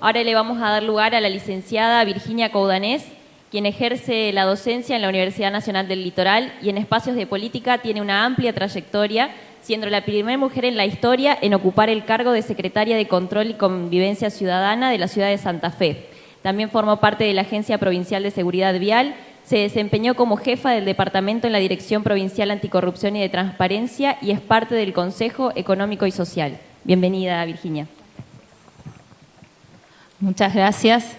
Ahora le vamos a dar lugar a la licenciada Virginia Coudanés, quien ejerce la docencia en la Universidad Nacional del Litoral y en espacios de política tiene una amplia trayectoria, siendo la primera mujer en la historia en ocupar el cargo de secretaria de Control y Convivencia Ciudadana de la ciudad de Santa Fe. También formó parte de la Agencia Provincial de Seguridad Vial, se desempeñó como jefa del departamento en la Dirección Provincial Anticorrupción y de Transparencia y es parte del Consejo Económico y Social. Bienvenida, Virginia. Muchas gracias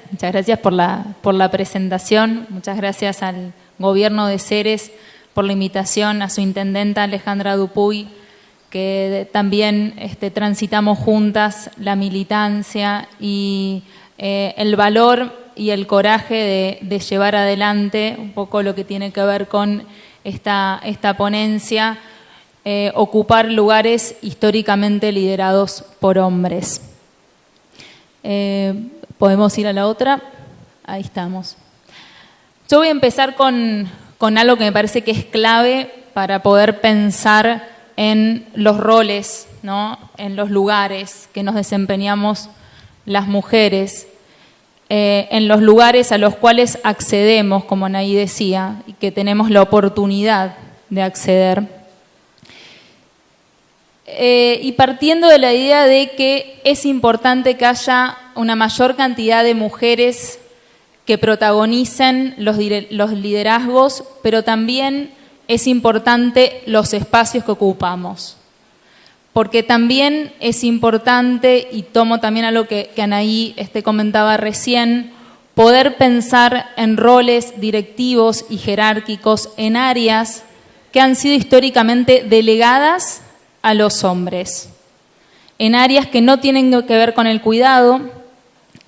por la presentación, muchas gracias al Gobierno de Ceres por la invitación, a su intendenta Alejandra Dupuy, que también transitamos juntas la militancia y el valor y el coraje de llevar adelante un poco lo que tiene que ver con esta ponencia, ocupar lugares históricamente liderados por hombres. Podemos ir a la otra. Ahí estamos. Yo voy a empezar con algo que me parece que es clave para poder pensar en los roles, ¿no? En los lugares que nos desempeñamos las mujeres, en los lugares a los cuales accedemos, como Anaí decía, y que tenemos la oportunidad de acceder. Y partiendo de la idea de que es importante que haya una mayor cantidad de mujeres que protagonicen los liderazgos, pero también es importante los espacios que ocupamos. Porque también es importante, y tomo también algo que Anaí comentaba recién, poder pensar en roles directivos y jerárquicos en áreas que han sido históricamente delegadas a los hombres, en áreas que no tienen que ver con el cuidado,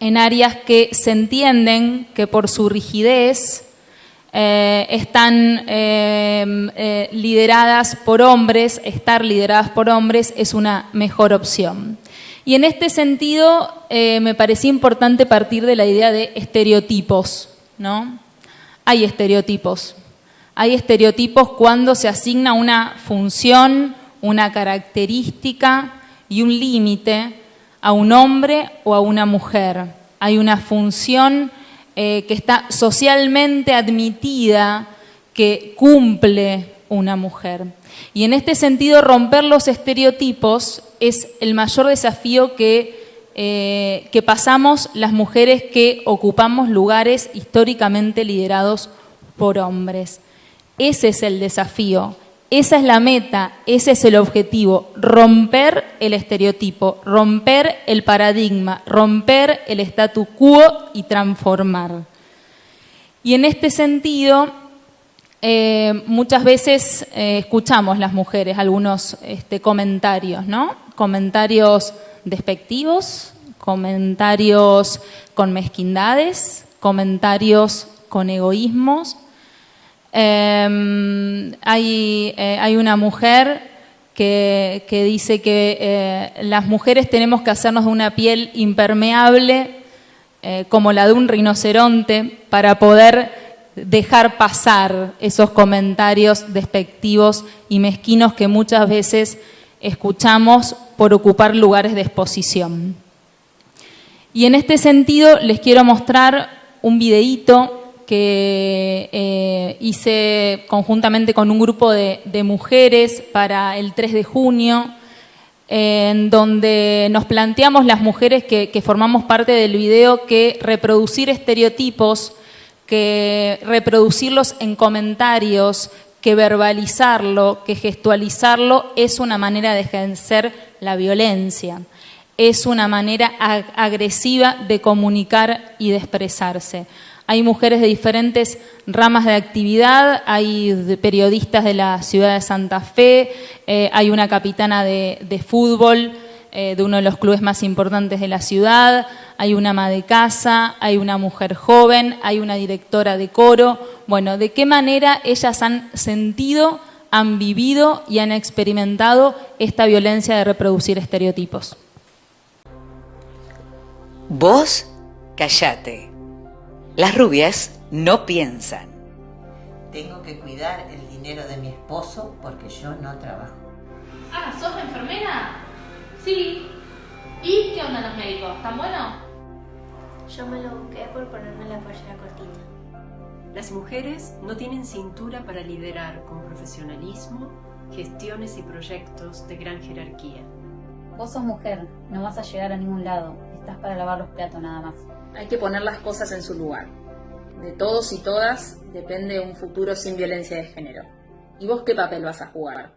en áreas que se entienden que por su rigidez están lideradas por hombres, estar lideradas por hombres es una mejor opción. Y en este sentido me parecía importante partir de la idea de estereotipos, ¿no? Hay estereotipos cuando se asigna una función, una característica y un límite a un hombre o a una mujer. Hay una función que está socialmente admitida, que cumple una mujer. Y en este sentido, romper los estereotipos es el mayor desafío que pasamos las mujeres que ocupamos lugares históricamente liderados por hombres. Ese es el desafío. Esa es la meta, ese es el objetivo, romper el estereotipo, romper el paradigma, romper el statu quo y transformar. Y en este sentido, muchas veces escuchamos las mujeres algunos comentarios, ¿no? Comentarios despectivos, comentarios con mezquindades, comentarios con egoísmos. Hay una mujer que dice que las mujeres tenemos que hacernos de una piel impermeable como la de un rinoceronte para poder dejar pasar esos comentarios despectivos y mezquinos que muchas veces escuchamos por ocupar lugares de exposición. Y en este sentido les quiero mostrar un videíto que hice conjuntamente con un grupo de mujeres para el 3 de junio, en donde nos planteamos las mujeres que formamos parte del video que reproducir estereotipos, que reproducirlos en comentarios, que verbalizarlo, que gestualizarlo es una manera de ejercer la violencia, es una manera agresiva de comunicar y de expresarse. Hay mujeres de diferentes ramas de actividad, hay periodistas de la ciudad de Santa Fe, hay una capitana de fútbol de uno de los clubes más importantes de la ciudad, hay una ama de casa, hay una mujer joven, hay una directora de coro. Bueno, ¿de qué manera ellas han sentido, han vivido y han experimentado esta violencia de reproducir estereotipos? Vos, callate. Las rubias no piensan. Tengo que cuidar el dinero de mi esposo porque yo no trabajo. Ah, ¿sos enfermera? Sí. ¿Y qué onda los médicos? ¿Están buenos? Yo me lo busqué por ponerme la pollera cortita. Las mujeres no tienen cintura para liderar con profesionalismo gestiones y proyectos de gran jerarquía. Vos sos mujer, no vas a llegar a ningún lado, estás para lavar los platos nada más. Hay que poner las cosas en su lugar. De todos y todas depende un futuro sin violencia de género. ¿Y vos qué papel vas a jugar?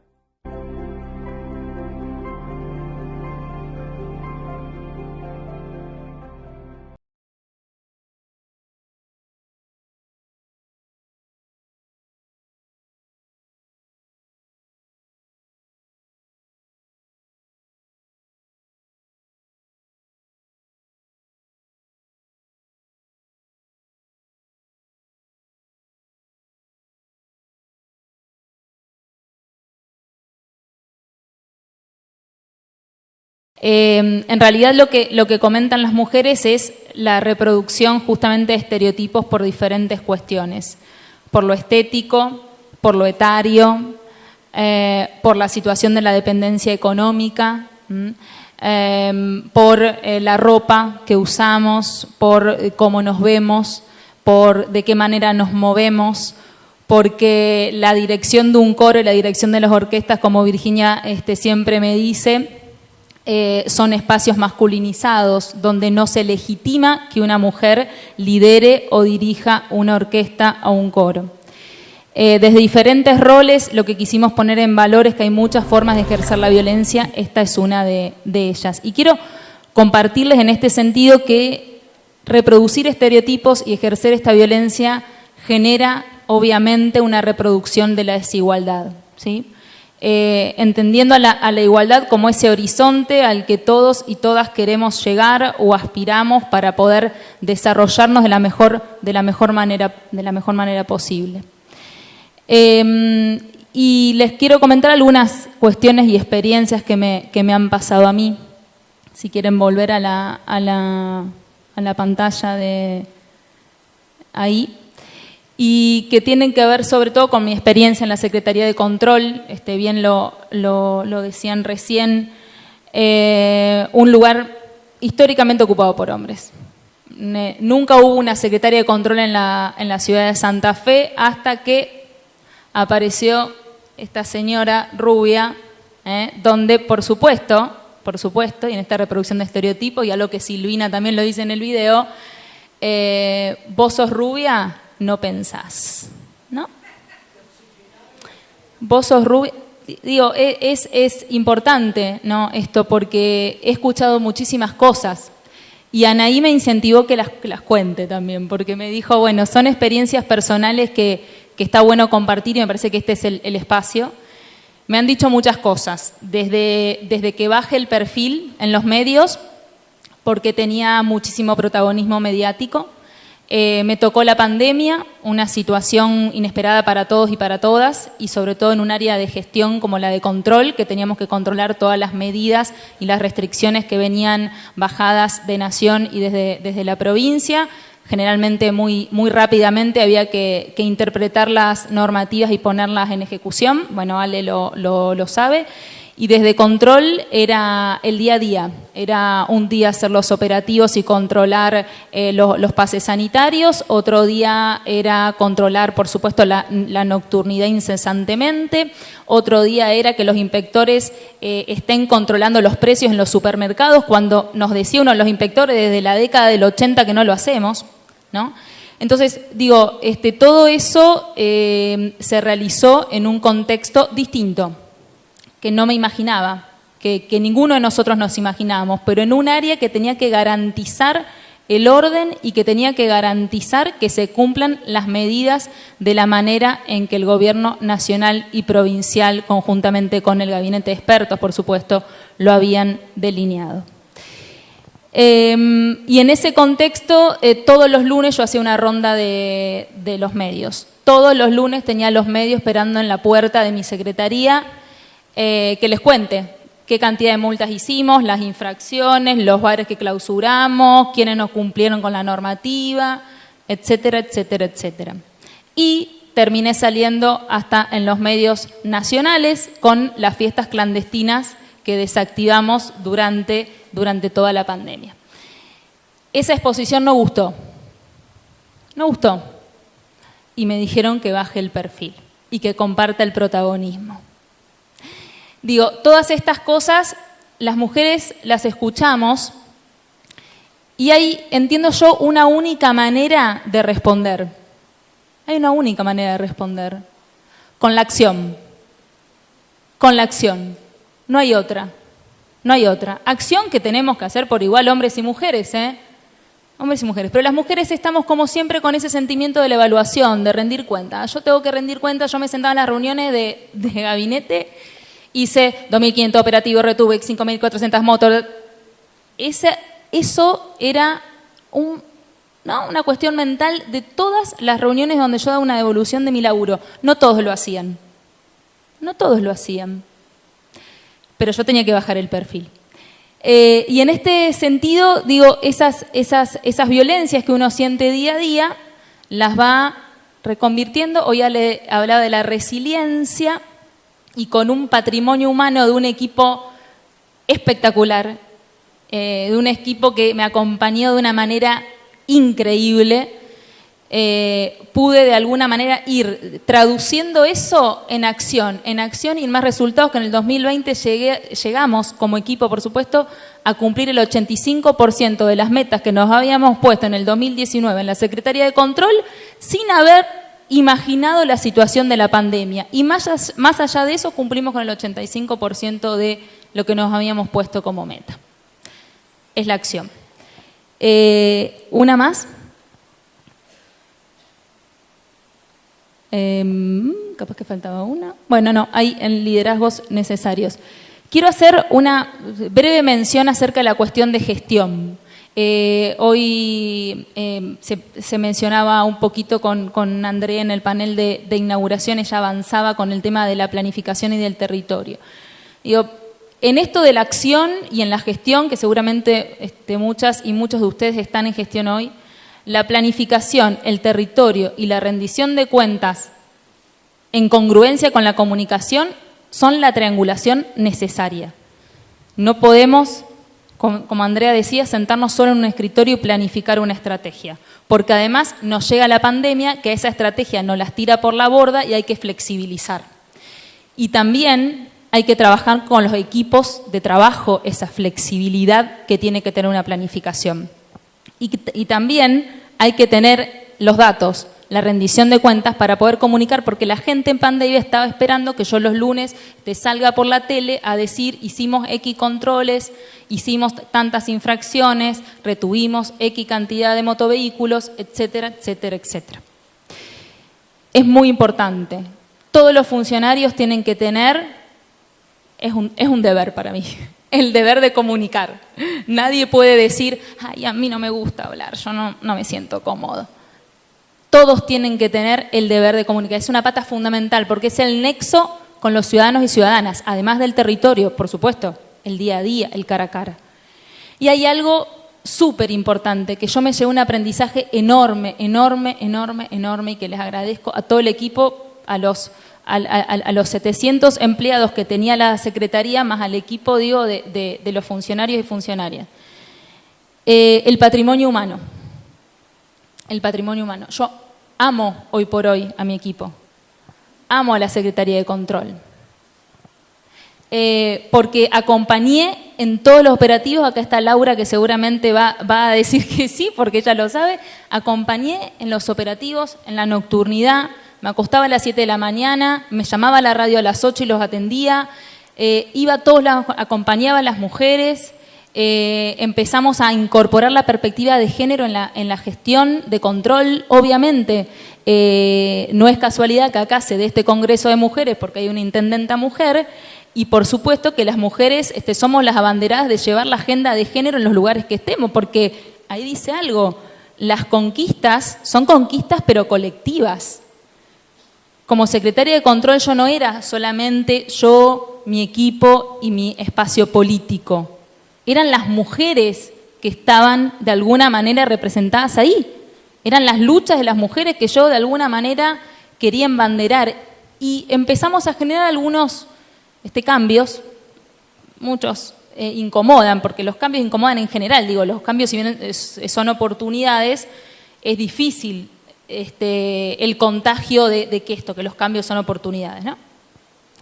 En realidad lo que comentan las mujeres es la reproducción justamente de estereotipos por diferentes cuestiones, por lo estético, por lo etario, por la situación de la dependencia económica, por la ropa que usamos, por cómo nos vemos, por de qué manera nos movemos, porque la dirección de un coro y la dirección de las orquestas, como Virginia siempre me dice, son espacios masculinizados, donde no se legitima que una mujer lidere o dirija una orquesta o un coro. Desde diferentes roles, lo que quisimos poner en valor es que hay muchas formas de ejercer la violencia, esta es una de ellas. Y quiero compartirles en este sentido que reproducir estereotipos y ejercer esta violencia genera, obviamente, una reproducción de la desigualdad, ¿sí? Entendiendo a la igualdad como ese horizonte al que todos y todas queremos llegar o aspiramos para poder desarrollarnos de la mejor manera posible. Y les quiero comentar algunas cuestiones y experiencias que me han pasado a mí. Si quieren volver a la pantalla de ahí. Y que tienen que ver sobre todo con mi experiencia en la Secretaría de Control, bien lo decían recién, un lugar históricamente ocupado por hombres. Nunca hubo una Secretaría de Control en la ciudad de Santa Fe hasta que apareció esta señora rubia, donde por supuesto, y en esta reproducción de estereotipos, y a lo que Silvina también lo dice en el video, vos sos rubia, no pensás, ¿no? Vos sos rubia. Digo, es importante, ¿no? Esto, porque he escuchado muchísimas cosas y Anaí me incentivó que las cuente también, porque me dijo, bueno, son experiencias personales que está bueno compartir y me parece que este es el espacio. Me han dicho muchas cosas, desde que baje el perfil en los medios, porque tenía muchísimo protagonismo mediático. Me tocó la pandemia, una situación inesperada para todos y para todas, y sobre todo en un área de gestión como la de control, que teníamos que controlar todas las medidas y las restricciones que venían bajadas de nación y desde la provincia. Generalmente muy rápidamente había que interpretar las normativas y ponerlas en ejecución. Bueno, Ale lo sabe. Y desde control era el día a día, era un día hacer los operativos y controlar los pases sanitarios, otro día era controlar, por supuesto, la nocturnidad incesantemente, otro día era que los inspectores estén controlando los precios en los supermercados, cuando nos decía uno de los inspectores desde la década del 80 que no lo hacemos, ¿no? Entonces, digo, todo eso se realizó en un contexto distinto, que no me imaginaba, que ninguno de nosotros nos imaginábamos, pero en un área que tenía que garantizar el orden y que tenía que garantizar que se cumplan las medidas de la manera en que el Gobierno nacional y provincial, conjuntamente con el gabinete de expertos, por supuesto, lo habían delineado. Y en ese contexto, todos los lunes yo hacía una ronda de los medios. Todos los lunes tenía los medios esperando en la puerta de mi secretaría, que les cuente qué cantidad de multas hicimos, las infracciones, los bares que clausuramos, quiénes no cumplieron con la normativa, etcétera, etcétera, etcétera. Y terminé saliendo hasta en los medios nacionales con las fiestas clandestinas que desactivamos durante toda la pandemia. Esa exposición no gustó. No gustó. Y me dijeron que baje el perfil y que comparta el protagonismo. Digo, todas estas cosas las mujeres las escuchamos y hay, entiendo yo, una única manera de responder. Hay una única manera de responder. Con la acción. Con la acción. No hay otra. No hay otra. Acción que tenemos que hacer por igual hombres y mujeres, hombres y mujeres. Pero las mujeres estamos como siempre con ese sentimiento de la evaluación, de rendir cuenta. Yo tengo que rendir cuenta, yo me sentaba en las reuniones de gabinete, hice 2.500 operativos, retuve 5.400 motos. Eso era una cuestión mental de todas las reuniones donde yo daba una devolución de mi laburo. No todos lo hacían. No todos lo hacían. Pero yo tenía que bajar el perfil. Y en este sentido, digo, esas violencias que uno siente día a día, las va reconvirtiendo. Hoy ya le hablaba de la resiliencia y con un patrimonio humano de un equipo espectacular, de un equipo que me acompañó de una manera increíble. Pude de alguna manera ir traduciendo eso en acción y en más resultados, que en el 2020 llegamos como equipo, por supuesto, a cumplir el 85% de las metas que nos habíamos puesto en el 2019 en la Secretaría de Control, sin haber imaginado la situación de la pandemia. Y más allá de eso, cumplimos con el 85% de lo que nos habíamos puesto como meta. Es la acción. Una más. Capaz que faltaba una. Bueno, no, hay en liderazgos necesarios. Quiero hacer una breve mención acerca de la cuestión de gestión. Hoy se mencionaba un poquito con Andrea en el panel de inauguración, ella avanzaba con el tema de la planificación y del territorio. Digo, en esto de la acción y en la gestión, que seguramente muchas y muchos de ustedes están en gestión hoy, la planificación, el territorio y la rendición de cuentas en congruencia con la comunicación son la triangulación necesaria. No podemos, como Andrea decía, sentarnos solo en un escritorio y planificar una estrategia, porque además nos llega la pandemia, que esa estrategia nos las tira por la borda y hay que flexibilizar. Y también hay que trabajar con los equipos de trabajo, esa flexibilidad que tiene que tener una planificación. Y también hay que tener los datos, la rendición de cuentas para poder comunicar, porque la gente en pandemia estaba esperando que yo los lunes te salga por la tele a decir hicimos X controles, hicimos tantas infracciones, retuvimos X cantidad de motovehículos, etcétera, etcétera, etcétera. Es muy importante. Todos los funcionarios tienen que tener, es un deber para mí, el deber de comunicar. Nadie puede decir, ay, a mí no me gusta hablar, yo no me siento cómodo. Todos tienen que tener el deber de comunicar. Es una pata fundamental porque es el nexo con los ciudadanos y ciudadanas, además del territorio, por supuesto, el día a día, el cara a cara. Y hay algo súper importante, que yo me llevé un aprendizaje enorme, y que les agradezco a todo el equipo, a los 700 empleados que tenía la Secretaría, más al equipo, digo, de los funcionarios y funcionarias. El patrimonio humano. El patrimonio humano. Yo amo hoy por hoy a mi equipo. Amo a la Secretaría de Control. Porque acompañé en todos los operativos, acá está Laura que seguramente va a decir que sí, porque ella lo sabe, acompañé en los operativos, en la nocturnidad, me acostaba a las 7 de la mañana, me llamaba a la radio a las 8 y los atendía, iba a todos lados, acompañaba a las mujeres, empezamos a incorporar la perspectiva de género en la gestión de control. Obviamente, no es casualidad que acá se dé este congreso de mujeres porque hay una intendenta mujer y por supuesto que las mujeres somos las abanderadas de llevar la agenda de género en los lugares que estemos, porque ahí dice algo, las conquistas son conquistas pero colectivas. Como secretaria de control yo no era solamente yo, mi equipo y mi espacio político. Eran las mujeres que estaban de alguna manera representadas ahí. Eran las luchas de las mujeres que yo de alguna manera quería embanderar. Y empezamos a generar algunos cambios, muchos incomodan, porque los cambios incomodan en general. Digo, los cambios, si bien son oportunidades, es difícil el contagio de que los cambios son oportunidades, ¿no?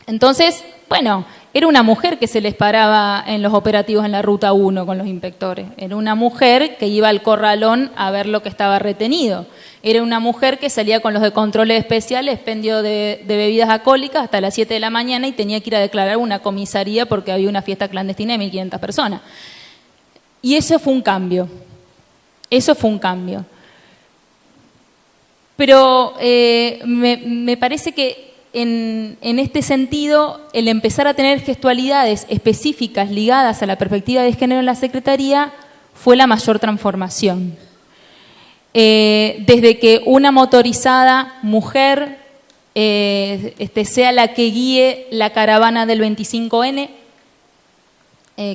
Entonces, bueno, era una mujer que se les paraba en los operativos en la Ruta 1 con los inspectores. Era una mujer que iba al corralón a ver lo que estaba retenido. Era una mujer que salía con los de controles especiales, expendio de bebidas alcohólicas hasta las 7 de la mañana y tenía que ir a declarar una comisaría porque había una fiesta clandestina de 1.500 personas. Y eso fue un cambio. Eso fue un cambio. Pero me parece que en este sentido, el empezar a tener gestualidades específicas ligadas a la perspectiva de género en la Secretaría fue la mayor transformación. Desde que una motorizada mujer sea la que guíe la caravana del 25N,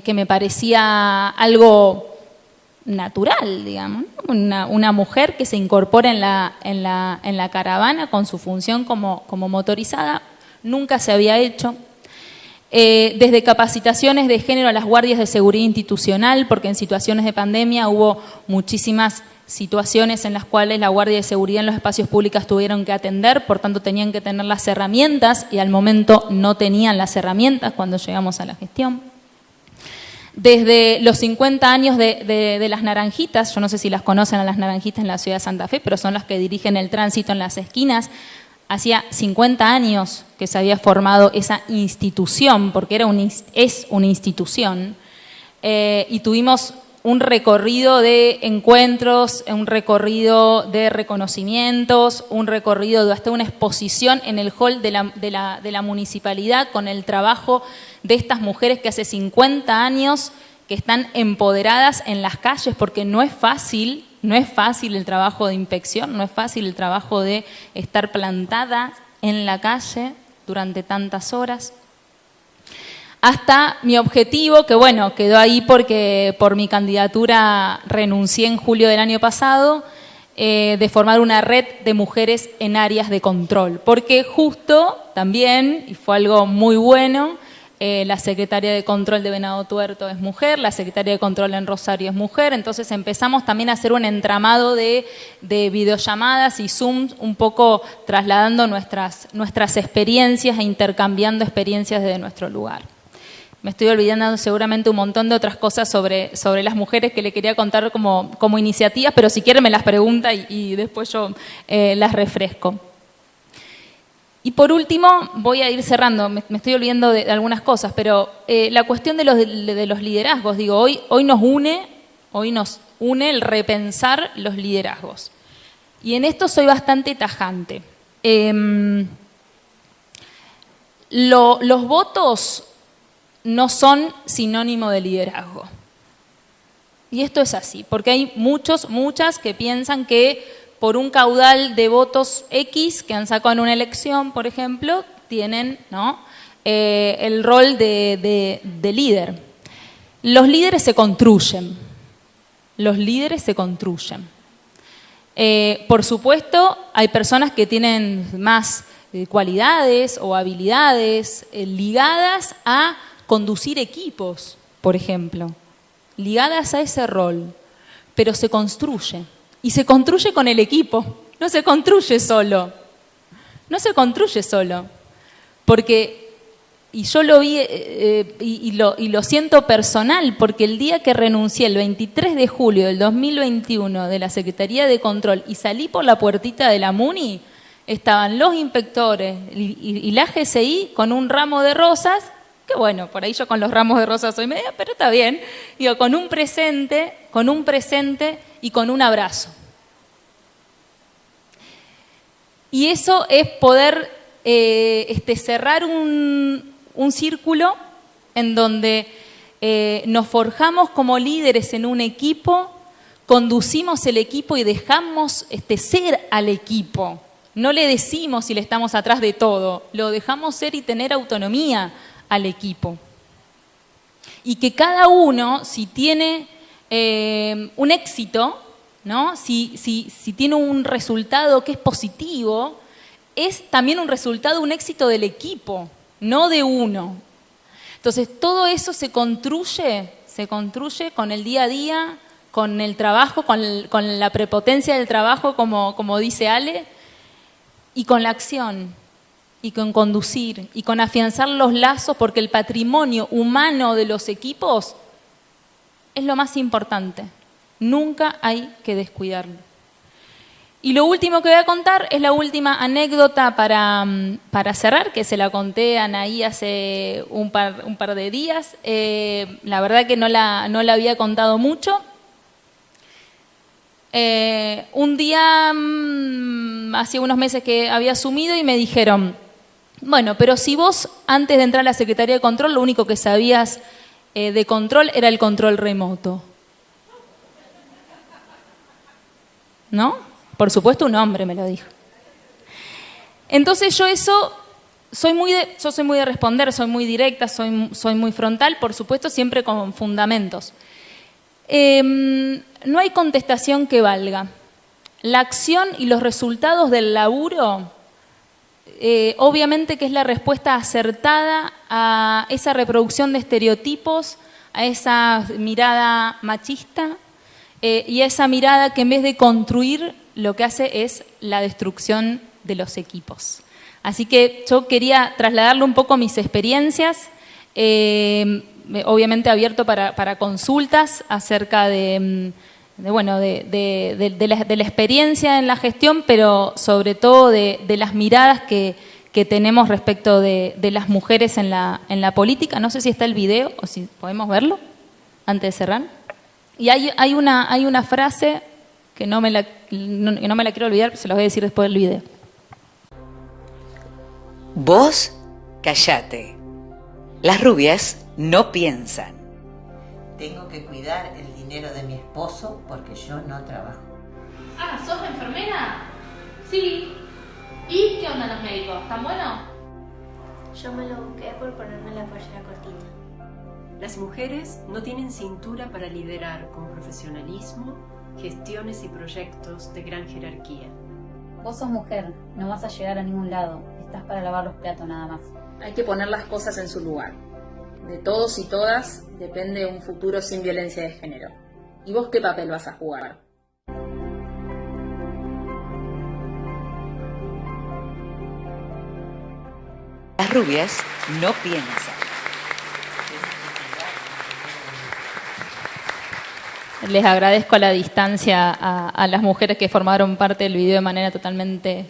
que me parecía algo natural, digamos, ¿no? Una mujer que se incorpora en la caravana con su función como motorizada, nunca se había hecho. Desde capacitaciones de género a las guardias de seguridad institucional, porque en situaciones de pandemia hubo muchísimas situaciones en las cuales la guardia de seguridad en los espacios públicos tuvieron que atender, por tanto tenían que tener las herramientas y al momento no tenían las herramientas cuando llegamos a la gestión. Desde los 50 años de las Naranjitas, yo no sé si las conocen a las Naranjitas en la ciudad de Santa Fe, pero son las que dirigen el tránsito en las esquinas. Hacía 50 años que se había formado esa institución, porque es una institución, y tuvimos un recorrido de encuentros, un recorrido de reconocimientos, un recorrido de hasta una exposición en el hall de la municipalidad con el trabajo de estas mujeres que hace 50 años que están empoderadas en las calles, porque no es fácil el trabajo de inspección, no es fácil el trabajo de estar plantada en la calle durante tantas horas. Hasta mi objetivo, que bueno, quedó ahí porque por mi candidatura renuncié en julio del año pasado, de formar una red de mujeres en áreas de control. Porque justo también, y fue algo muy bueno, la secretaria de control de Venado Tuerto es mujer, la secretaria de control en Rosario es mujer, entonces empezamos también a hacer un entramado de videollamadas y Zooms, un poco trasladando nuestras experiencias e intercambiando experiencias desde nuestro lugar. Me estoy olvidando seguramente un montón de otras cosas sobre las mujeres que le quería contar como iniciativas, pero si quieren me las pregunta y después yo las refresco. Y por último, voy a ir cerrando, me estoy olvidando de algunas cosas, pero la cuestión de los liderazgos, digo, hoy nos une el repensar los liderazgos. Y en esto soy bastante tajante. Los votos no son sinónimo de liderazgo. Y esto es así, porque hay muchas que piensan que por un caudal de votos X que han sacado en una elección, por ejemplo, tienen, ¿no?, el rol de líder. Los líderes se construyen. Los líderes se construyen. Por supuesto, hay personas que tienen más cualidades o habilidades ligadas a conducir equipos, por ejemplo, ligadas a ese rol, pero se construye. Y se construye con el equipo, no se construye solo. No se construye solo. Porque, y yo lo vi y lo siento personal, porque el día que renuncié, el 23 de julio del 2021, de la Secretaría de Control, y salí por la puertita de la MUNI, estaban los inspectores y la GCI con un ramo de rosas, que bueno, por ahí yo con los ramos de rosas soy media, pero está bien, digo, con un presente y con un abrazo. Y eso es poder cerrar un círculo en donde nos forjamos como líderes en un equipo, conducimos el equipo y dejamos ser al equipo. No le decimos si le estamos atrás de todo, lo dejamos ser y tener autonomía al equipo. Y que cada uno, si tiene un éxito, ¿no?, si tiene un resultado que es positivo, es también un resultado, un éxito del equipo, no de uno. Entonces, todo eso se construye con el día a día, con el trabajo, con la prepotencia del trabajo, como dice Ale, y con la acción, y con conducir, y con afianzar los lazos, porque el patrimonio humano de los equipos es lo más importante. Nunca hay que descuidarlo. Y lo último que voy a contar es la última anécdota para cerrar, que se la conté a Anaí hace un par de días. La verdad que no la había contado mucho. Un día, hacía unos meses que había asumido y me dijeron, bueno, pero si vos antes de entrar a la Secretaría de Control lo único que sabías de control era el control remoto. ¿No? Por supuesto un hombre me lo dijo. Entonces yo soy muy de responder, soy muy directa, soy muy frontal, por supuesto siempre con fundamentos. No hay contestación que valga. La acción y los resultados del laburo, obviamente que es la respuesta acertada a esa reproducción de estereotipos, a esa mirada machista y a esa mirada que en vez de construir lo que hace es la destrucción de los equipos. Así que yo quería trasladarle un poco mis experiencias, obviamente abierto para consultas acerca de la experiencia en la gestión, pero sobre todo de las miradas que tenemos respecto de las mujeres en la política. No sé si está el video o si podemos verlo antes de cerrar. Y hay una frase que no me la quiero olvidar, se los voy a decir después del video. Vos, callate. Las rubias no piensan. Tengo que cuidar el dinero de mi esposo porque yo no trabajo. Ah, ¿sos enfermera? Sí. ¿Y qué onda los médicos? ¿Están buenos? Yo me lo busqué por ponerme la pollera cortita. Las mujeres no tienen cintura para liderar con profesionalismo gestiones y proyectos de gran jerarquía. Vos sos mujer, no vas a llegar a ningún lado. Estás para lavar los platos nada más. Hay que poner las cosas en su lugar. De todos y todas depende un futuro sin violencia de género. ¿Y vos qué papel vas a jugar? Las rubias no piensan. Les agradezco a la distancia a las mujeres que formaron parte del video de manera totalmente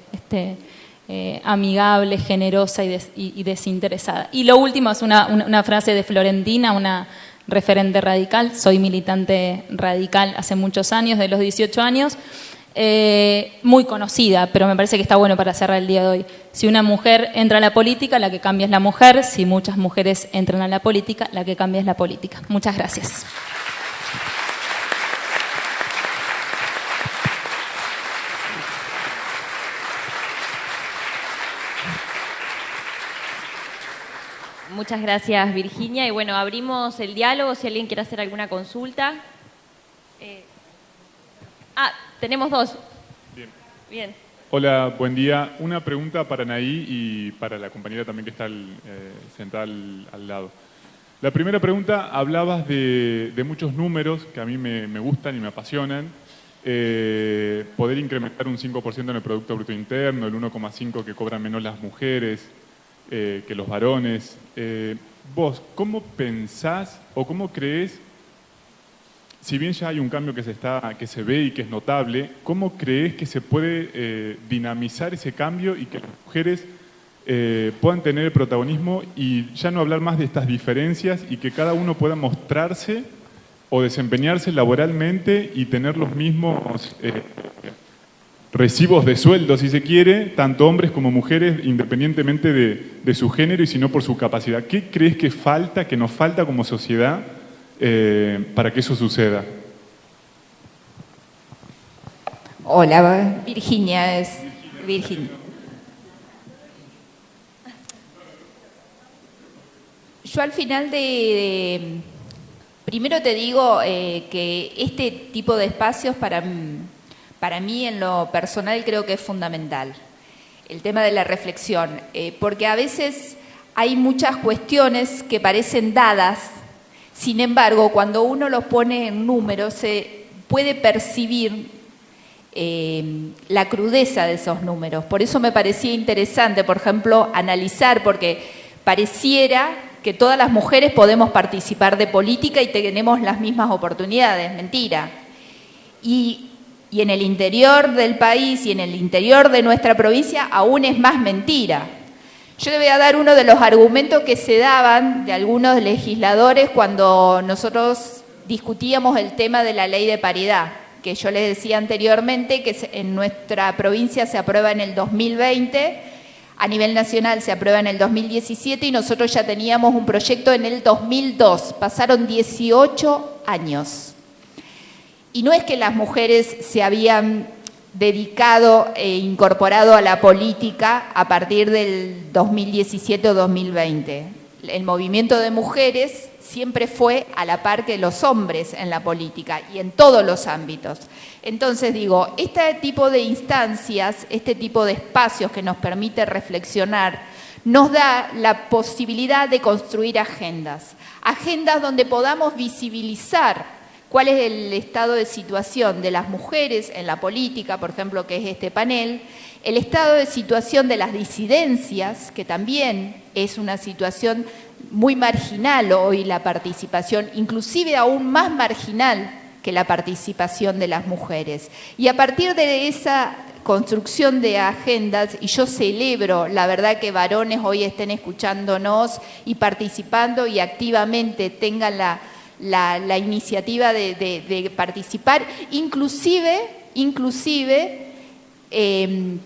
amigable, generosa y desinteresada. Y lo último es una frase de Florentina, una referente radical. Soy militante radical hace muchos años, de los 18 años, muy conocida, pero me parece que está bueno para cerrar el día de hoy. Si una mujer entra a la política, la que cambia es la mujer. Si muchas mujeres entran a la política, la que cambia es la política. Muchas gracias. Muchas gracias, Virginia. Y bueno, abrimos el diálogo si alguien quiere hacer alguna consulta. Tenemos dos. Bien. Hola, buen día. Una pregunta para Anaí y para la compañera también que está sentada al lado. La primera pregunta, hablabas de muchos números que a mí me gustan y me apasionan. Poder incrementar un 5% en el Producto Bruto Interno, el 1,5% que cobran menos las mujeres que los varones. Vos, ¿cómo pensás o cómo creés, si bien ya hay un cambio que se ve y que es notable, cómo creés que se puede dinamizar ese cambio y que las mujeres puedan tener el protagonismo y ya no hablar más de estas diferencias y que cada uno pueda mostrarse o desempeñarse laboralmente y tener los mismos recibos de sueldo, si se quiere, tanto hombres como mujeres, independientemente de su género y si no por su capacidad? ¿Qué crees que falta, que nos falta como sociedad para que eso suceda? Hola, Virginia es Virginia. Yo al final primero te digo que este tipo de espacios para mí en lo personal creo que es fundamental. El tema de la reflexión, porque a veces hay muchas cuestiones que parecen dadas, sin embargo, cuando uno los pone en números, se puede percibir la crudeza de esos números. Por eso me parecía interesante, por ejemplo, analizar, porque pareciera que todas las mujeres podemos participar de política y tenemos las mismas oportunidades. Mentira. Y en el interior del país y en el interior de nuestra provincia aún es más mentira. Yo le voy a dar uno de los argumentos que se daban de algunos legisladores cuando nosotros discutíamos el tema de la ley de paridad, que yo les decía anteriormente que en nuestra provincia se aprueba en el 2020, a nivel nacional se aprueba en el 2017 y nosotros ya teníamos un proyecto en el 2002. Pasaron 18 años. Y no es que las mujeres se habían dedicado e incorporado a la política a partir del 2017 o 2020. El movimiento de mujeres siempre fue a la par que los hombres en la política y en todos los ámbitos. Entonces digo, este tipo de instancias, este tipo de espacios que nos permite reflexionar, nos da la posibilidad de construir agendas donde podamos visibilizar cuál es el estado de situación de las mujeres en la política, por ejemplo, que es este panel, el estado de situación de las disidencias, que también es una situación muy marginal hoy la participación, inclusive aún más marginal que la participación de las mujeres. Y a partir de esa construcción de agendas, y yo celebro, la verdad, que varones hoy estén escuchándonos y participando y activamente tengan la iniciativa de participar, inclusive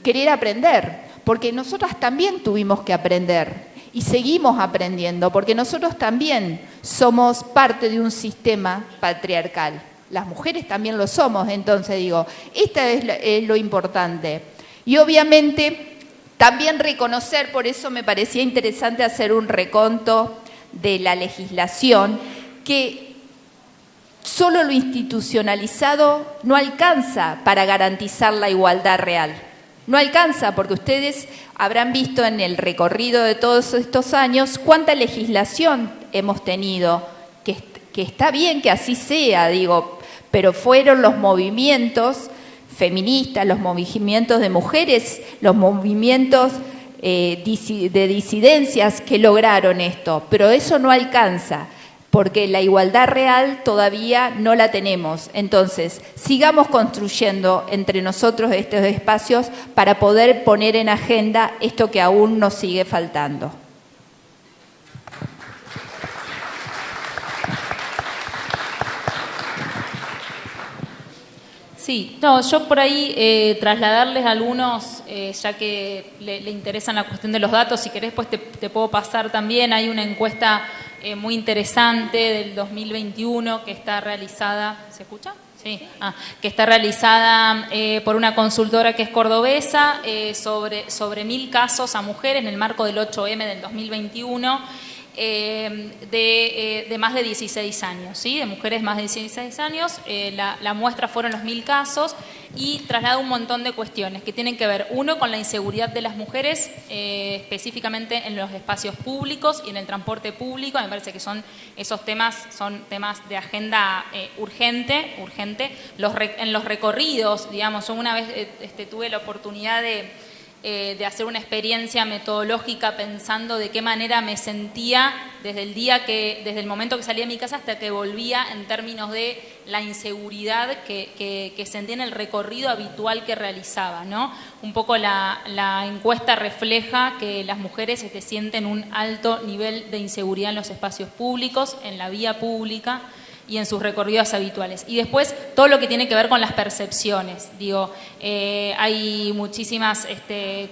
querer aprender, porque nosotras también tuvimos que aprender y seguimos aprendiendo, porque nosotros también somos parte de un sistema patriarcal. Las mujeres también lo somos, entonces digo, esta es lo importante. Y obviamente también reconocer, por eso me parecía interesante hacer un reconto de la legislación, que solo lo institucionalizado no alcanza para garantizar la igualdad real. No alcanza, porque ustedes habrán visto en el recorrido de todos estos años cuánta legislación hemos tenido, que está bien que así sea, digo, pero fueron los movimientos feministas, los movimientos de mujeres, los movimientos de disidencias que lograron esto, pero eso no alcanza, porque la igualdad real todavía no la tenemos. Entonces, sigamos construyendo entre nosotros estos espacios para poder poner en agenda esto que aún nos sigue faltando. Sí, no, yo por ahí trasladarles algunos, ya que le interesan la cuestión de los datos, si querés pues te puedo pasar también, hay una encuesta muy interesante del 2021 que está realizada, ¿se escucha? Sí, que está realizada por una consultora que es cordobesa sobre 1000 casos a mujeres en el marco del 8M del 2021. De más de 16 años, ¿sí? De mujeres más de 16 años, la muestra fueron los 1000 casos y traslada un montón de cuestiones que tienen que ver, uno, con la inseguridad de las mujeres, específicamente en los espacios públicos y en el transporte público. Me parece que esos temas son temas de agenda urgente. En los recorridos, digamos, yo una vez tuve la oportunidad de hacer una experiencia metodológica pensando de qué manera me sentía desde el momento que salí de mi casa hasta que volvía, en términos de la inseguridad que sentía en el recorrido habitual que realizaba, ¿no? Un poco la encuesta refleja que las mujeres sienten un alto nivel de inseguridad en los espacios públicos, en la vía pública y en sus recorridos habituales. Y después todo lo que tiene que ver con las percepciones. Digo, hay muchísimas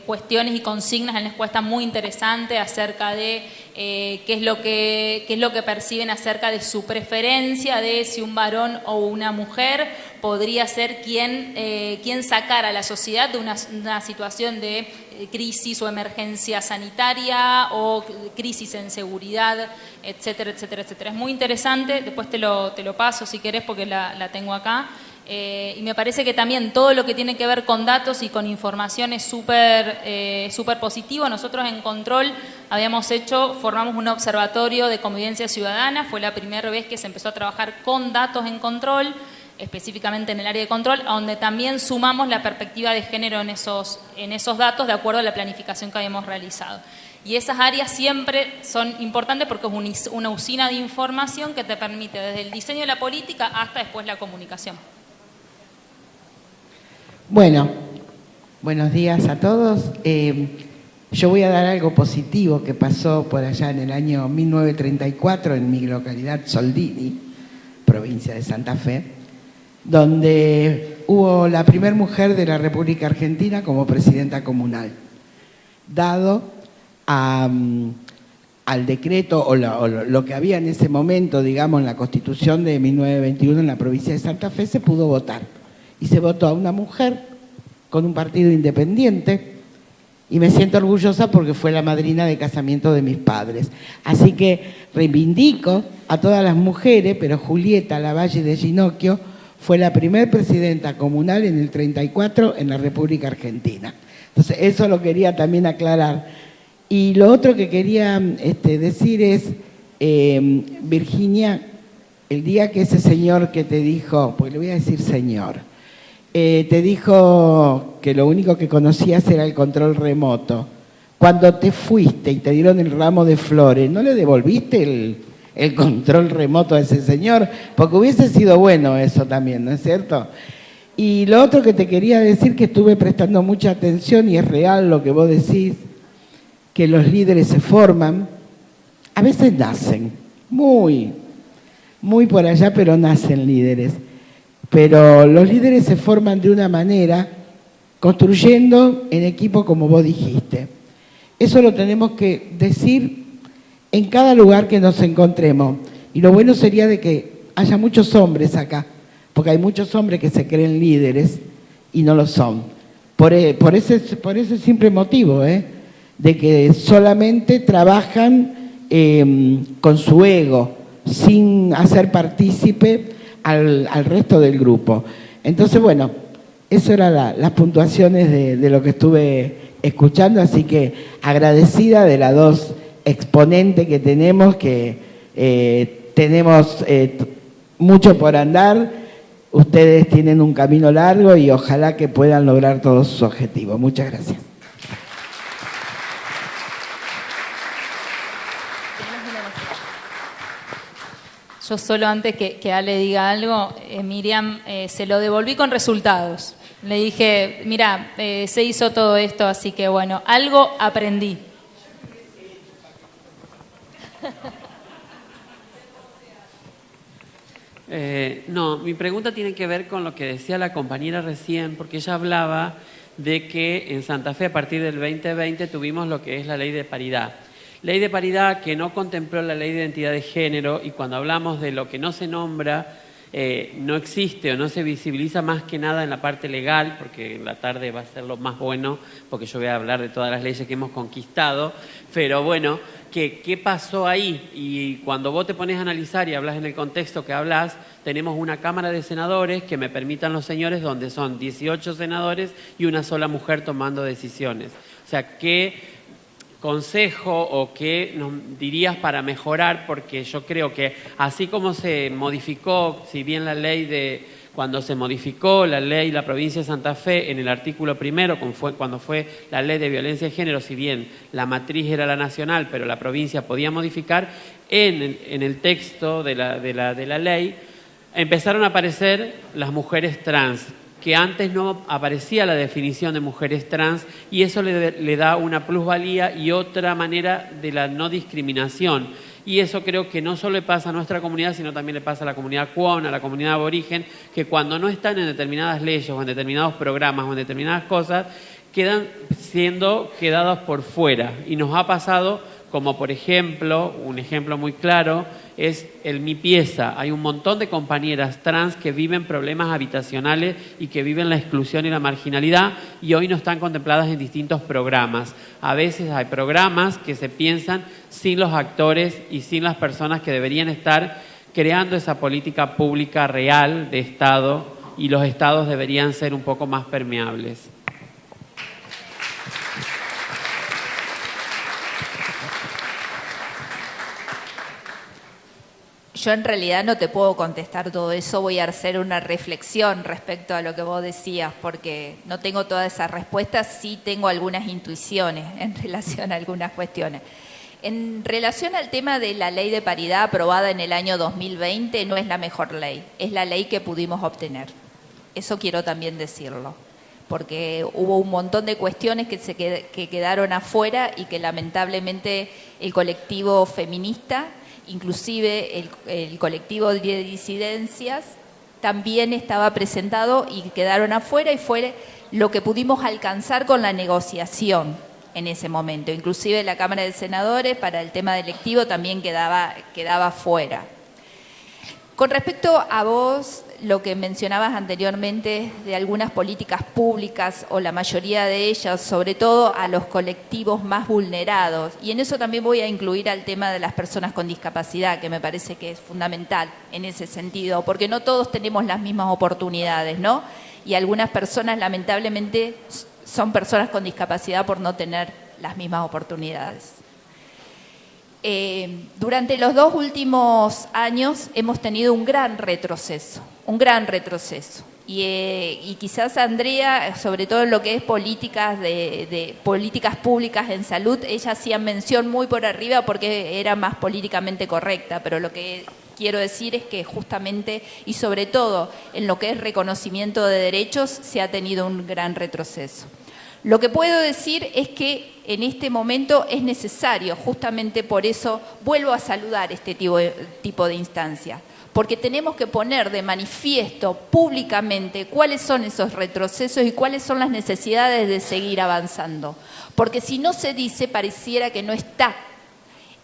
cuestiones y consignas en la encuesta muy interesantes acerca de qué es lo que perciben acerca de su preferencia, de si un varón o una mujer podría ser quien sacara a la sociedad de una situación de crisis o emergencia sanitaria o crisis en seguridad, etcétera, etcétera, etcétera. Es muy interesante, después te lo paso si querés porque la tengo acá. Y me parece que también todo lo que tiene que ver con datos y con información es súper positivo. Nosotros en Control formamos un observatorio de convivencia ciudadana, fue la primera vez que se empezó a trabajar con datos en Control, específicamente en el área de control, donde también sumamos la perspectiva de género en esos datos de acuerdo a la planificación que habíamos realizado. Y esas áreas siempre son importantes porque es una usina de información que te permite desde el diseño de la política hasta después la comunicación. Bueno, buenos días a todos. Yo voy a dar algo positivo que pasó por allá en el año 1934 en mi localidad Soldini, provincia de Santa Fe, donde hubo la primera mujer de la República Argentina como presidenta comunal, dado al decreto o lo que había en ese momento, digamos, en la Constitución de 1921 en la provincia de Santa Fe, se pudo votar. Y se votó a una mujer con un partido independiente y me siento orgullosa porque fue la madrina de casamiento de mis padres. Así que reivindico a todas las mujeres, pero Julieta Lavalle de Ginocchio fue la primera presidenta comunal en el 34 en la República Argentina. Entonces, eso lo quería también aclarar. Y lo otro que quería decir es, Virginia, el día que ese señor que te dijo, porque le voy a decir señor, te dijo que lo único que conocías era el control remoto, cuando te fuiste y te dieron el ramo de flores, ¿no le devolviste el control remoto a ese señor? Porque hubiese sido bueno eso también, ¿no es cierto? Y lo otro que te quería decir, que estuve prestando mucha atención y es real lo que vos decís, que los líderes se forman, a veces nacen, muy por allá, pero nacen líderes. Pero los líderes se forman de una manera, construyendo en equipo como vos dijiste. Eso lo tenemos que decir en cada lugar que nos encontremos. Y lo bueno sería de que haya muchos hombres acá, porque hay muchos hombres que se creen líderes y no lo son. Por ese simple motivo, de que solamente trabajan con su ego, sin hacer partícipe al resto del grupo. Entonces, bueno, eso eran las puntuaciones de lo que estuve escuchando, así que agradecida de las dos exponentes que tenemos, tenemos mucho por andar, ustedes tienen un camino largo y ojalá que puedan lograr todos sus objetivos. Muchas gracias. Yo solo antes que Ale diga algo, Miriam, se lo devolví con resultados. Le dije, mira, se hizo todo esto, así que bueno, algo aprendí. No, mi pregunta tiene que ver con lo que decía la compañera recién, porque ella hablaba de que en Santa Fe a partir del 2020 tuvimos lo que es la ley de paridad. Ley de paridad que no contempló la ley de identidad de género, y cuando hablamos de lo que no se nombra, no existe o no se visibiliza más que nada en la parte legal, porque en la tarde va a ser lo más bueno, porque yo voy a hablar de todas las leyes que hemos conquistado, pero bueno, ¿qué pasó ahí? Y cuando vos te pones a analizar y hablas en el contexto que hablas, tenemos una Cámara de Senadores que me permitan los señores, donde son 18 senadores y una sola mujer tomando decisiones. O sea, ¿qué consejo o qué nos dirías para mejorar? Porque yo creo que así como se modificó, si bien la ley cuando se modificó la ley la provincia de Santa Fe en el artículo primero, cuando fue la ley de violencia de género, si bien la matriz era la nacional, pero la provincia podía modificar, en el texto de la ley empezaron a aparecer las mujeres trans, que antes no aparecía la definición de mujeres trans, y eso le da una plusvalía y otra manera de la no discriminación. Y eso creo que no solo le pasa a nuestra comunidad, sino también le pasa a la comunidad Cuon, a la comunidad aborigen, que cuando no están en determinadas leyes o en determinados programas o en determinadas cosas, quedan siendo quedados por fuera. Y nos ha pasado, como por ejemplo, un ejemplo muy claro, es el Mi Pieza. Hay un montón de compañeras trans que viven problemas habitacionales y que viven la exclusión y la marginalidad, y hoy no están contempladas en distintos programas. A veces hay programas que se piensan sin los actores y sin las personas que deberían estar creando esa política pública real de Estado y los estados deberían ser un poco más permeables. Yo en realidad no te puedo contestar todo eso, voy a hacer una reflexión respecto a lo que vos decías, porque no tengo todas esas respuestas, sí tengo algunas intuiciones en relación a algunas cuestiones. En relación al tema de la ley de paridad aprobada en el año 2020, no es la mejor ley, es la ley que pudimos obtener. Eso quiero también decirlo, porque hubo un montón de cuestiones que quedaron afuera y que lamentablemente el colectivo feminista, inclusive el colectivo de disidencias, también estaba presentado y quedaron afuera, y fue lo que pudimos alcanzar con la negociación en ese momento. Inclusive la Cámara de Senadores para el tema electivo también quedaba fuera. Con respecto a vos, lo que mencionabas anteriormente de algunas políticas públicas, o la mayoría de ellas, sobre todo a los colectivos más vulnerados, y en eso también voy a incluir al tema de las personas con discapacidad, que me parece que es fundamental en ese sentido, porque no todos tenemos las mismas oportunidades, ¿no? Y algunas personas lamentablemente son personas con discapacidad por no tener las mismas oportunidades. Durante los 2 últimos años hemos tenido un gran retroceso. Y quizás Andrea, sobre todo en lo que es políticas políticas públicas en salud, ella hacía mención muy por arriba porque era más políticamente correcta, pero lo que quiero decir es que justamente y sobre todo en lo que es reconocimiento de derechos se ha tenido un gran retroceso. Lo que puedo decir es que en este momento es necesario, justamente por eso vuelvo a saludar este tipo de instancia, porque tenemos que poner de manifiesto públicamente cuáles son esos retrocesos y cuáles son las necesidades de seguir avanzando, porque si no se dice pareciera que no está.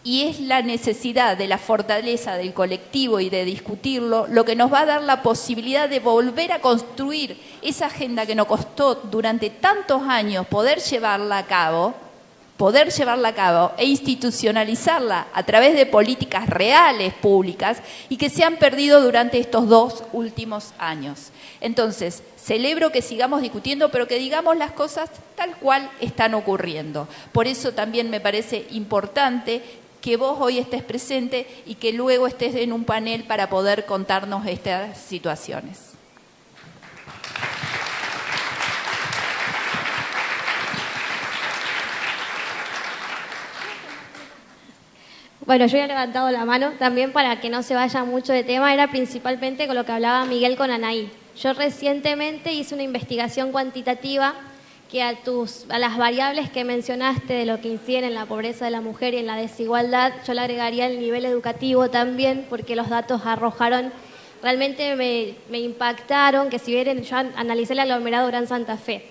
Y es la necesidad de la fortaleza del colectivo y de discutirlo lo que nos va a dar la posibilidad de volver a construir esa agenda que nos costó durante tantos años poder llevarla a cabo e institucionalizarla a través de políticas reales públicas y que se han perdido durante estos 2 últimos años. Entonces, celebro que sigamos discutiendo, pero que digamos las cosas tal cual están ocurriendo. Por eso también me parece importante que vos hoy estés presente y que luego estés en un panel para poder contarnos estas situaciones. Bueno, yo he levantado la mano también para que no se vaya mucho de tema, era principalmente con lo que hablaba Miguel con Anaí. Yo recientemente hice una investigación cuantitativa que a las variables que mencionaste de lo que inciden en la pobreza de la mujer y en la desigualdad, yo le agregaría el nivel educativo también, porque los datos arrojaron, realmente me impactaron, que si bien yo analicé el aglomerado Gran Santa Fe,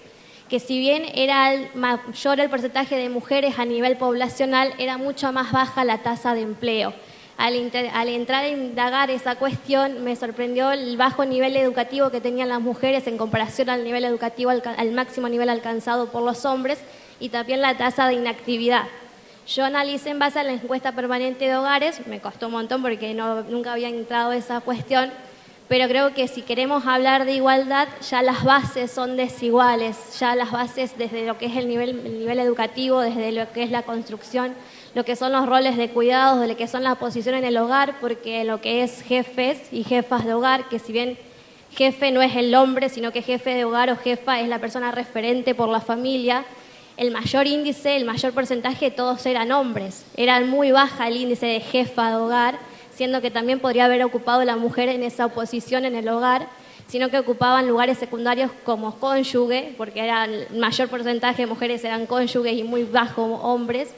que si bien era mayor el porcentaje de mujeres a nivel poblacional, era mucho más baja la tasa de empleo. Al entrar a indagar esa cuestión, me sorprendió el bajo nivel educativo que tenían las mujeres en comparación al nivel educativo, al máximo nivel alcanzado por los hombres, y también la tasa de inactividad. Yo analicé en base a la encuesta permanente de hogares, me costó un montón porque nunca había entrado esa cuestión, pero creo que si queremos hablar de igualdad, ya las bases son desiguales, ya las bases desde lo que es el nivel educativo, desde lo que es la construcción, lo que son los roles de cuidados, de lo que son la posición en el hogar, porque lo que es jefes y jefas de hogar, que si bien jefe no es el hombre, sino que jefe de hogar o jefa es la persona referente por la familia, el mayor índice, el mayor porcentaje, todos eran hombres. Era muy baja el índice de jefa de hogar, siendo que también podría haber ocupado la mujer en esa posición en el hogar, sino que ocupaban lugares secundarios como cónyuge, porque el mayor porcentaje de mujeres eran cónyuges y muy bajo hombres.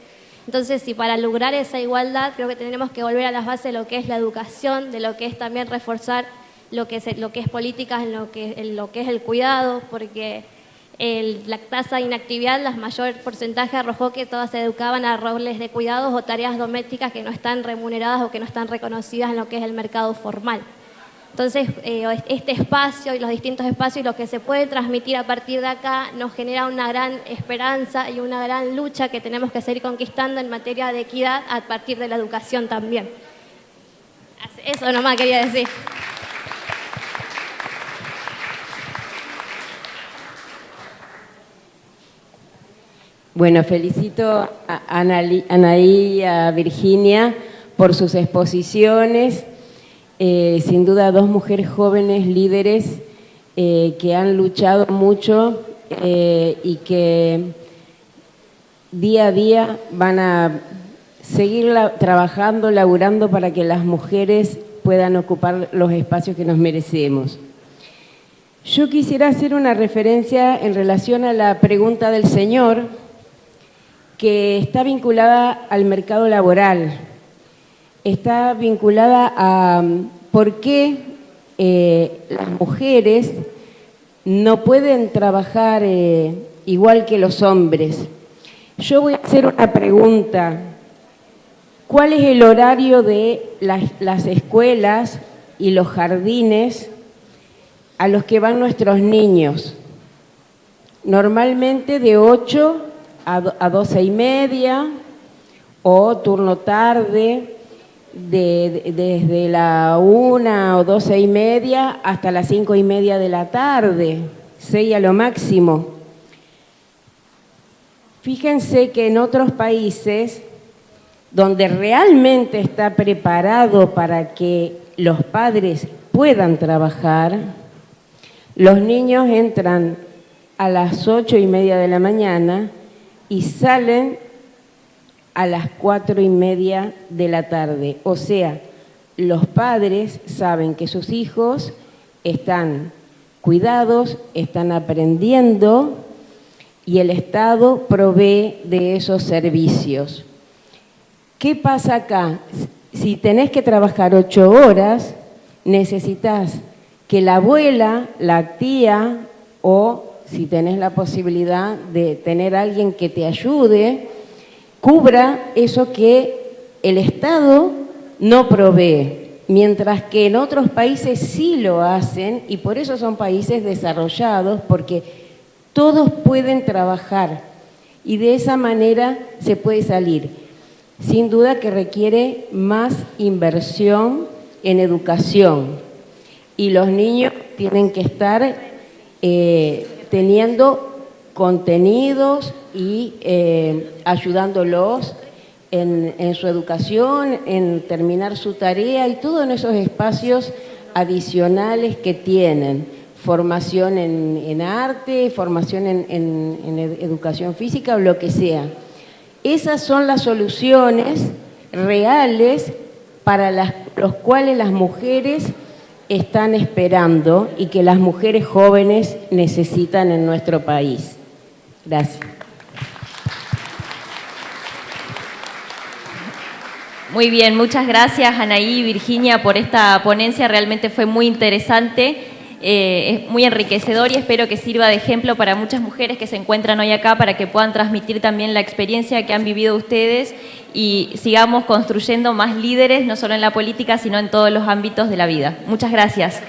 Entonces, si para lograr esa igualdad, creo que tenemos que volver a las bases de lo que es la educación, de lo que es también reforzar lo que es políticas, en lo que es el cuidado, porque la tasa de inactividad, el mayor porcentaje arrojó que todas se educaban a roles de cuidados o tareas domésticas que no están remuneradas o que no están reconocidas en lo que es el mercado formal. Entonces, este espacio y los distintos espacios y lo que se puede transmitir a partir de acá nos genera una gran esperanza y una gran lucha que tenemos que seguir conquistando en materia de equidad a partir de la educación también. Eso nomás quería decir. Bueno, felicito a Anaí y a Virginia por sus exposiciones. Sin duda, dos mujeres jóvenes líderes que han luchado mucho y que día a día van a seguir trabajando, laburando para que las mujeres puedan ocupar los espacios que nos merecemos. Yo quisiera hacer una referencia en relación a la pregunta del señor, que está vinculada al mercado laboral, está vinculada a por qué las mujeres no pueden trabajar igual que los hombres. Yo voy a hacer una pregunta. ¿Cuál es el horario de las escuelas y los jardines a los que van nuestros niños? Normalmente de 8 a 12:30 o turno tarde desde la 1 o 12:30 hasta las 5:30 de la tarde, 6 a lo máximo. Fíjense que en otros países donde realmente está preparado para que los padres puedan trabajar, los niños entran a las 8:30 de la mañana y salen a las 4:30 de la tarde. O sea, los padres saben que sus hijos están cuidados, están aprendiendo y el Estado provee de esos servicios. ¿Qué pasa acá? Si tenés que trabajar 8 horas, necesitas que la abuela, la tía o si tenés la posibilidad de tener a alguien que te ayude, cubra eso que el Estado no provee, mientras que en otros países sí lo hacen y por eso son países desarrollados, porque todos pueden trabajar y de esa manera se puede salir. Sin duda que requiere más inversión en educación y los niños tienen que estar teniendo contenidos y ayudándolos en su educación, en terminar su tarea y todo en esos espacios adicionales que tienen. Formación en arte, formación en educación física o lo que sea. Esas son las soluciones reales para los cuales las mujeres están esperando y que las mujeres jóvenes necesitan en nuestro país. Gracias. Muy bien, muchas gracias Anaí y Virginia por esta ponencia, realmente fue muy interesante. Es muy enriquecedor y espero que sirva de ejemplo para muchas mujeres que se encuentran hoy acá para que puedan transmitir también la experiencia que han vivido ustedes y sigamos construyendo más líderes, no solo en la política, sino en todos los ámbitos de la vida. Muchas gracias.